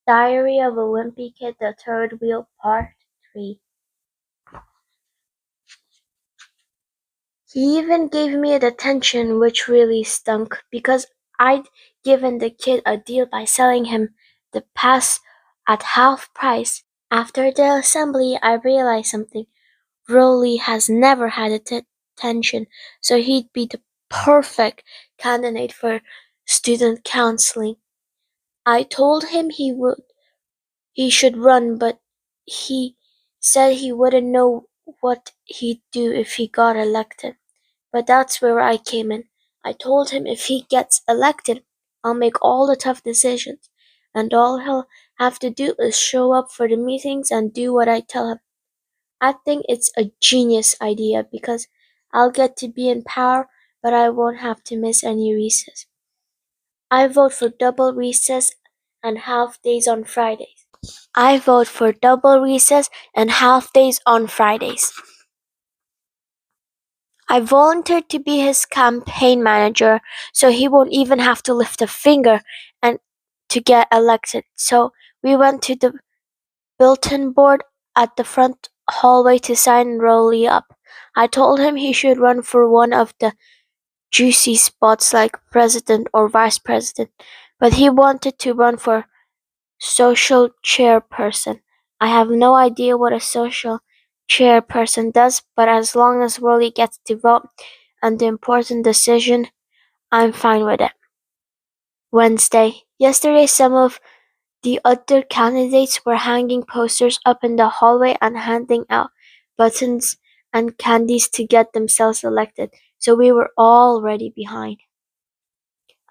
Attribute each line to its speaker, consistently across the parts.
Speaker 1: Diary of a Wimpy Kid, the Third Wheel, Part 3. He even gave me a detention, which really stunk, because I'd given the kid a deal by selling him the pass at half price. After the assembly, I realized something. Rowley has never had a detention, so he'd be the perfect candidate for student counseling. I told him he should run, but he said he wouldn't know what he'd do if he got elected. But that's where I came in. I told him if he gets elected, I'll make all the tough decisions, and all he'll have to do is show up for the meetings and do what I tell him. I think it's a genius idea because I'll get to be in power, but I won't have to miss any recess. I vote for double recess and half days on Fridays. I vote for double recess and half days on Fridays. I volunteered to be his campaign manager, so he won't even have to lift a finger and to get elected. So we went to the bulletin board at the front hallway to sign Rowley up. I told him he should run for one of the juicy spots like president or vice president, but he wanted to run for social chairperson. I have no idea what a social chairperson does, but as long as Rowley gets to vote on the important decision, I'm fine with it. Wednesday. Yesterday, some of the other candidates were hanging posters up in the hallway and handing out buttons and candies to get themselves elected, so we were already behind.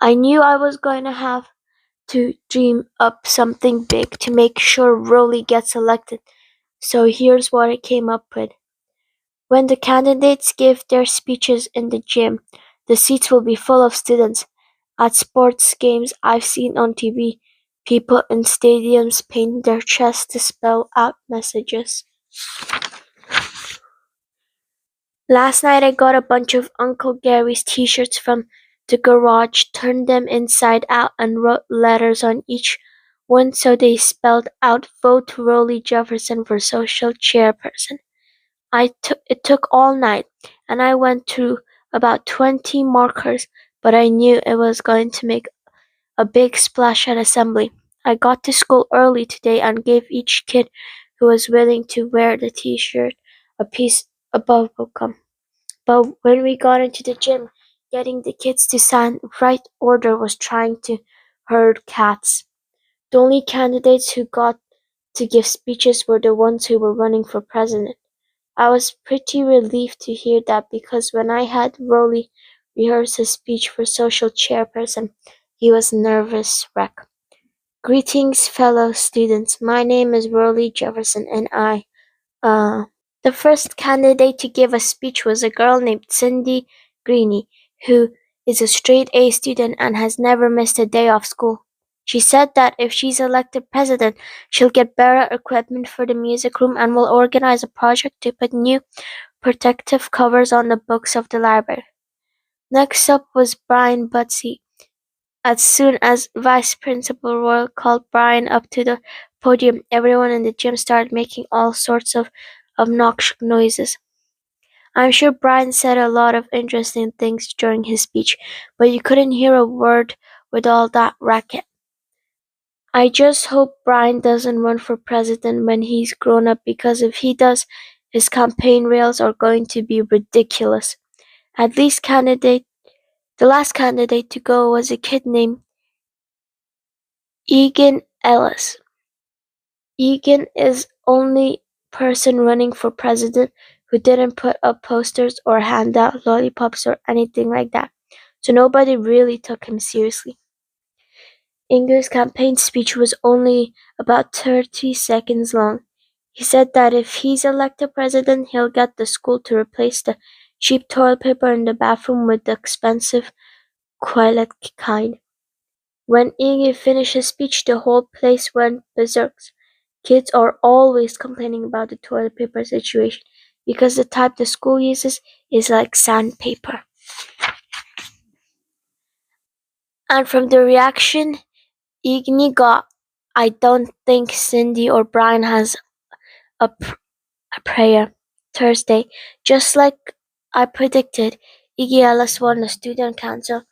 Speaker 1: I knew I was going to have to dream up something big to make sure Rowley gets elected, so here's what I came up with. When the candidates give their speeches in the gym, the seats will be full of students. At sports games I've seen on TV, people in stadiums paint their chests to spell out messages. Last night I got a bunch of Uncle Gary's t-shirts from the garage, turned them inside out and wrote letters on each one so they spelled out Vote Rowley Jefferson for social chairperson. It took all night, and I went through about 20 markers, but I knew it was going to make a big splash at assembly. I got to school early today and gave each kid who was willing to wear the t-shirt a piece of bubble gum. But when we got into the gym, getting the kids to sign right order was trying to herd cats. The only candidates who got to give speeches were the ones who were running for president. I was pretty relieved to hear that because when I had Rowley rehearse his speech for social chairperson, he was a nervous wreck. Greetings, fellow students. My name is Rowley Jefferson, and the first candidate to give a speech was a girl named Cindy Greeny, who is a straight A student and has never missed a day of school. She said that if she's elected president, she'll get better equipment for the music room and will organize a project to put new protective covers on the books of the library. Next up was Brian Butsey. As soon as Vice Principal Royal called Brian up to the podium, everyone in the gym started making all sorts of obnoxious noises. I'm sure Brian said a lot of interesting things during his speech, but you couldn't hear a word with all that racket. I just hope Brian doesn't run for president when he's grown up, because if he does, his campaign rails are going to be ridiculous. The last candidate to go was a kid named Egan Ellis. Egan is only person running for president who didn't put up posters or hand out lollipops or anything like that, so nobody really took him seriously. Inger's campaign speech was only about 30 seconds long. He said that if he's elected president, he'll get the school to replace the cheap toilet paper in the bathroom with the expensive toilet kind. When Iggy finished his speech, the whole place went berserk. Kids are always complaining about the toilet paper situation because the type the school uses is like sandpaper. And from the reaction Iggy got, I don't think Cindy or Brian has a prayer. Thursday, just like I predicted, Iggy Ellis won the student council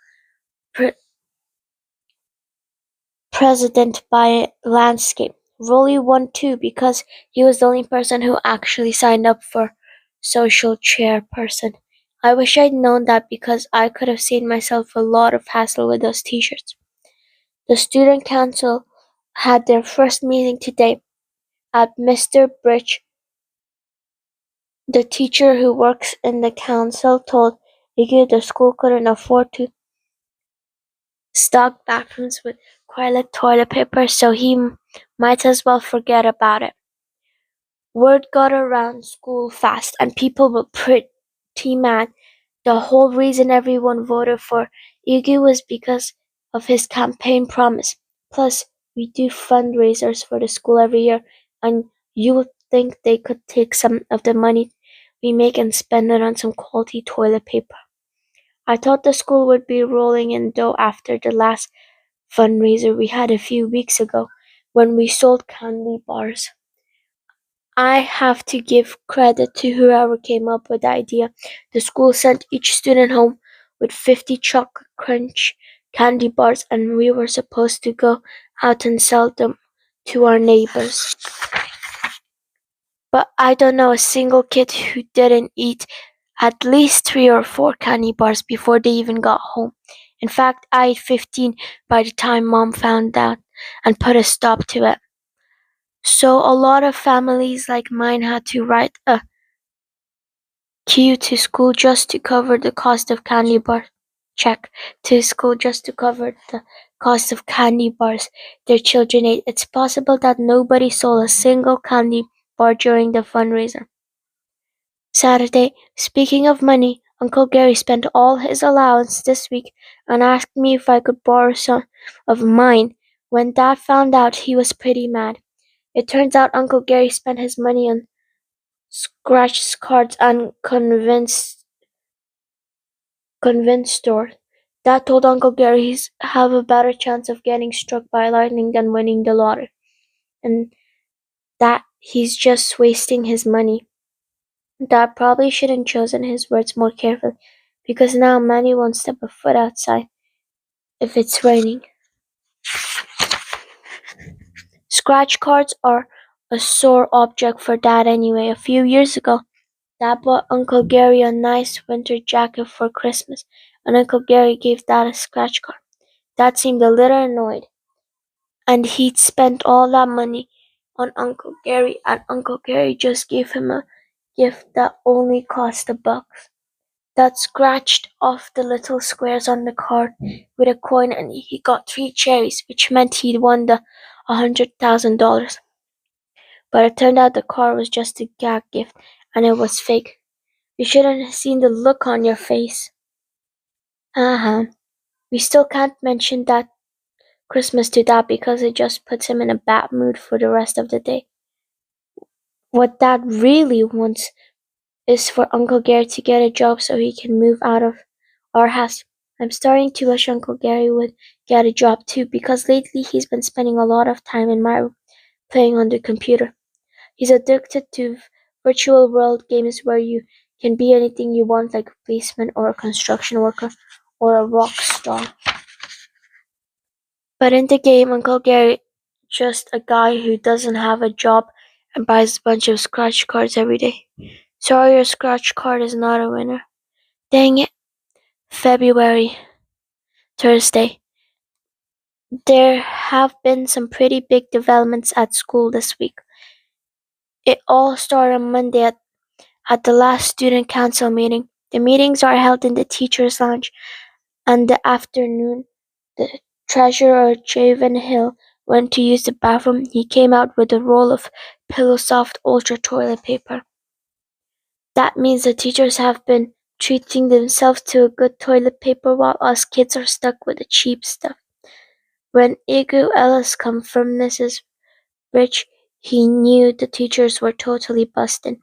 Speaker 1: president by landscape. Rolly won too because he was the only person who actually signed up for social chairperson. I wish I'd known that because I could have saved myself a lot of hassle with those t-shirts. The student council had their first meeting today at Mr. Bridge. The teacher who works in the council told Iggy the school couldn't afford to stock bathrooms with toilet paper, so he might as well forget about it. Word got around school fast, and people were pretty mad. The whole reason everyone voted for Iggy was because of his campaign promise. Plus, we do fundraisers for the school every year, and you would think they could take some of the money we make and spend it on some quality toilet paper. I thought the school would be rolling in dough after the last fundraiser we had a few weeks ago when we sold candy bars. I have to give credit to whoever came up with the idea. The school sent each student home with 50 chocolate crunch candy bars, and we were supposed to go out and sell them to our neighbors. But I don't know a single kid who didn't eat at least 3 or 4 candy bars before they even got home. In fact, I ate 15 by the time Mom found out and put a stop to it. So a lot of families like mine had to write a queue to school just to cover the cost of candy bars. Check to school just to cover the cost of candy bars their children ate. It's possible that nobody sold a single candy bar during the fundraiser. Saturday, speaking of money, Uncle Gary spent all his allowance this week and asked me if I could borrow some of mine. When Dad found out, he was pretty mad. It turns out Uncle Gary spent his money on scratch cards and convinced stores. Dad told Uncle Gary he's have a better chance of getting struck by lightning than winning the lottery, and that he's just wasting his money. Dad probably should have chosen his words more carefully, because now Manny won't step a foot outside if it's raining. Scratch cards are a sore object for Dad anyway. A few years ago, Dad bought Uncle Gary a nice winter jacket for Christmas, and Uncle Gary gave Dad a scratch card. Dad seemed a little annoyed, and he'd spent all that money on Uncle Gary, and Uncle Gary just gave him a gift that only cost $1. Dad scratched off the little squares on the card with a coin, and he got 3 cherries, which meant he'd won the $100,000. But it turned out the card was just a gag gift, and it was fake. You shouldn't have seen the look on your face. We still can't mention that Christmas to Dad because it just puts him in a bad mood for the rest of the day. What Dad really wants is for Uncle Gary to get a job so he can move out of our house. I'm starting to wish Uncle Gary would get a job too, because lately he's been spending a lot of time in my room playing on the computer. He's addicted to virtual world games where you can be anything you want, like a policeman or a construction worker or a rock star. But in the game, Uncle Gary just a guy who doesn't have a job and buys a bunch of scratch cards every day. Sorry, your scratch card is not a winner. Dang it. February, Thursday. There have been some pretty big developments at school this week. It all started on Monday at the last student council meeting. The meetings are held in the teacher's lounge, and the afternoon, the treasurer, Javen Hill, went to use the bathroom. He came out with a roll of Pillow-Soft Ultra toilet paper. That means the teachers have been treating themselves to a good toilet paper while us kids are stuck with the cheap stuff. When Iggy Ellis confirmed Mrs. Rich, he knew the teachers were totally busted.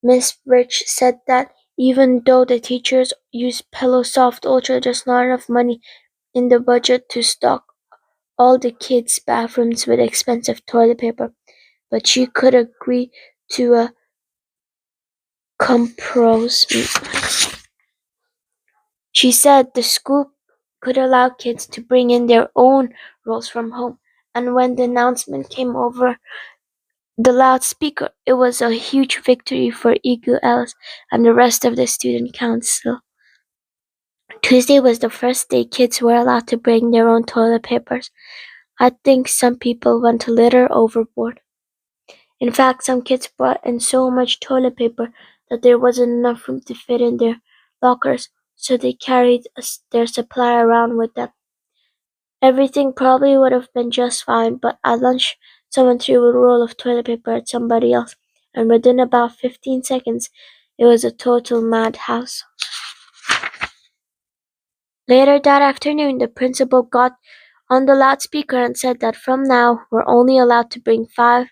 Speaker 1: Miss Rich said that even though the teachers use Pillow-Soft Ultra, there's not enough money in the budget to stock all the kids' bathrooms with expensive toilet paper, but she could agree to a compromise. She said the school could allow kids to bring in their own rolls from home, and when the announcement came over the loudspeaker, it was a huge victory for Egu Ellis and the rest of the student council. Tuesday was the first day kids were allowed to bring their own toilet papers. I think some people went a little overboard. In fact, some kids brought in so much toilet paper that there wasn't enough room to fit in their lockers, so they carried their supply around with them. Everything probably would have been just fine, but at lunch, someone threw a roll of toilet paper at somebody else, and within about 15 seconds, it was a total madhouse. Later that afternoon, the principal got on the loudspeaker and said that from now, we're only allowed to bring 5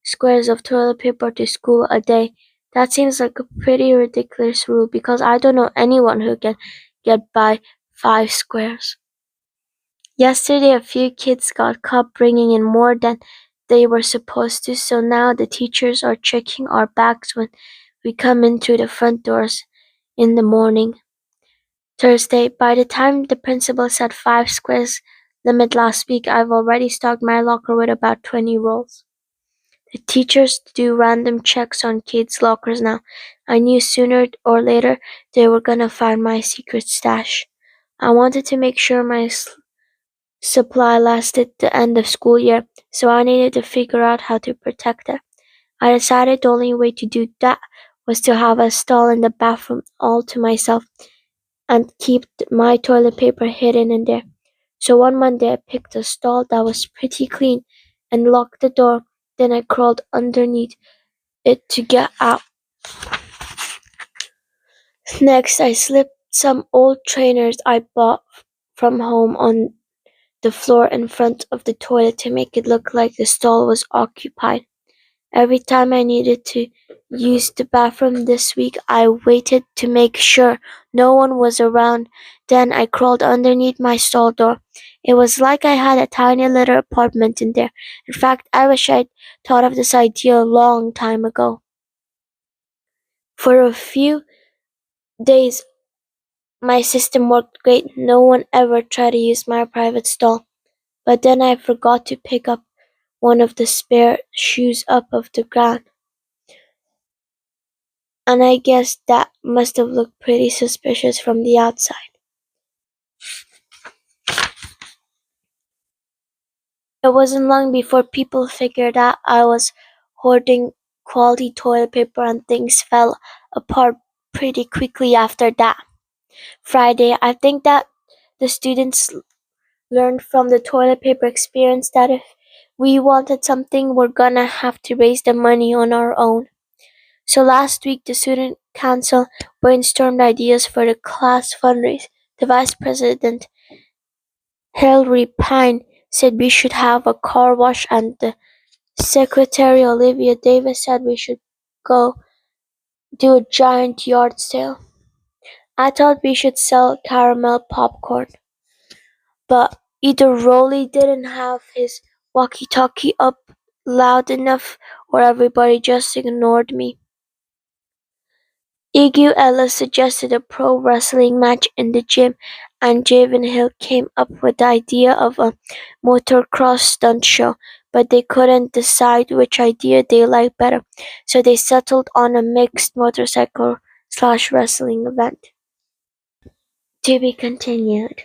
Speaker 1: squares of toilet paper to school a day. That seems like a pretty ridiculous rule because I don't know anyone who can get by 5 squares. Yesterday, a few kids got caught bringing in more than they were supposed to, so now the teachers are checking our bags when we come in through the front doors in the morning. Thursday, by the time the principal said 5 squares limit last week, I've already stocked my locker with about 20 rolls. The teachers do random checks on kids' lockers now. I knew sooner or later they were gonna find my secret stash. I wanted to make sure my supply lasted the end of school year, so I needed to figure out how to protect it. I decided the only way to do that was to have a stall in the bathroom all to myself and keep my toilet paper hidden in there. So one Monday I picked a stall that was pretty clean and locked the door. Then I crawled underneath it to get out. Next, I slipped some old trainers I bought from home on the floor in front of the toilet to make it look like the stall was occupied. Every time I needed to use the bathroom this week, I waited to make sure no one was around. Then I crawled underneath my stall door. It was like I had a tiny little apartment in there. In fact, I wish I'd thought of this idea a long time ago. For a few days, my system worked great. No one ever tried to use my private stall. But then I forgot to pick up one of the spare shoes up of the ground. And I guess that must have looked pretty suspicious from the outside. It wasn't long before people figured out I was hoarding quality toilet paper and things fell apart pretty quickly after that. Friday, I think that the students learned from the toilet paper experience that if we wanted something, we're gonna have to raise the money on our own. So last week, the student council brainstormed ideas for the class fundraise. The vice president, Hilary Pine, said we should have a car wash, and the secretary, Olivia Davis, said we should go do a giant yard sale. I thought we should sell caramel popcorn, but either Rolly didn't have his walkie-talkie up loud enough or everybody just ignored me. Egu Ellis suggested a pro wrestling match in the gym, and Javen Hill came up with the idea of a motocross stunt show, but they couldn't decide which idea they liked better, so they settled on a mixed motorcycle/wrestling event. To be continued.